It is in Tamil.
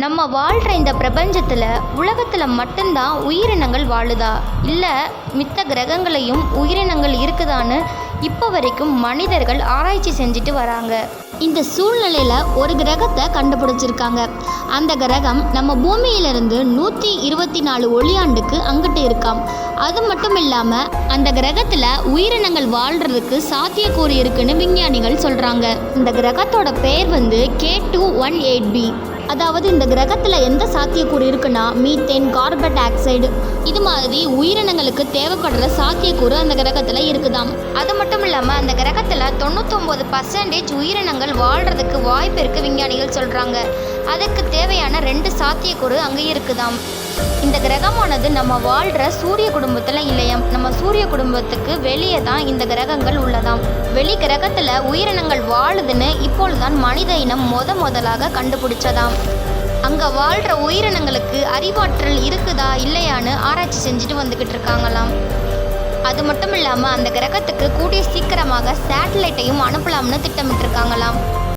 நம்ம வாழ்கிற இந்த பிரபஞ்சத்தில் உலகத்தில் மட்டும்தான் உயிரினங்கள் வாழுதா, இல்லை மித்த கிரகங்களையும் உயிரினங்கள் இருக்குதான்னு இப்போ வரைக்கும் மனிதர்கள் ஆராய்ச்சி செஞ்சுட்டு வராங்க. இந்த சூழ்நிலையில் ஒரு கிரகத்தை கண்டுபிடிச்சிருக்காங்க. அந்த கிரகம் நம்ம பூமியிலிருந்து 124 ஒளியாண்டுக்கு அங்கிட்டு இருக்காம். அது மட்டும் இல்லாமல் அந்த கிரகத்தில் உயிரினங்கள் வாழ்கிறதுக்கு சாத்தியக்கூறு இருக்குன்னு விஞ்ஞானிகள் சொல்கிறாங்க. இந்த கிரகத்தோட பேர் K218b. அதாவது இந்த கிரகத்தில் எந்த சாத்தியக்கூறு இருக்குன்னா மீத்தேன், கார்பன் டை ஆக்சைடு இது மாதிரி உயிரினங்களுக்கு தேவைப்படுற சாத்தியக்கூறு அந்த கிரகத்தில் இருக்குதாம். அது மட்டும் இல்லாமல் அந்த கிரகத்தில் 99% உயிரினங்கள் வாழ்கிறதுக்கு வாய்ப்பு இருக்குது விஞ்ஞானிகள் சொல்கிறாங்க. அதுக்கு தேவையான 2 சாத்தியக்கூறு அங்கே இருக்குதாம். இந்த கிரகமானது நம்ம வாழ்கிற சூரிய குடும்பத்தில் இல்லையாம். நம்ம சூரிய குடும்பத்துக்கு வெளியே தான் இந்த கிரகங்கள் உள்ளதாம். வெளி கிரகத்தில் உயிரினங்கள் வாழுதுன்னு இப்பொழுதுதான் மனித இனம் முதலாக கண்டுபிடிச்சதாம். அங்கே வாழ்கிற உயிரினங்களுக்கு அறிவாற்றல் இருக்குதா இல்லையான்னு ஆராய்ச்சி செஞ்சுட்டு வந்துக்கிட்டு இருக்காங்களாம். அது மட்டும் இல்லாமல் அந்த கிரகத்துக்கு கூடிய சீக்கிரமாக சேட்டலைட்டையும் அனுப்பலாம்னு திட்டமிட்டிருக்காங்களாம்.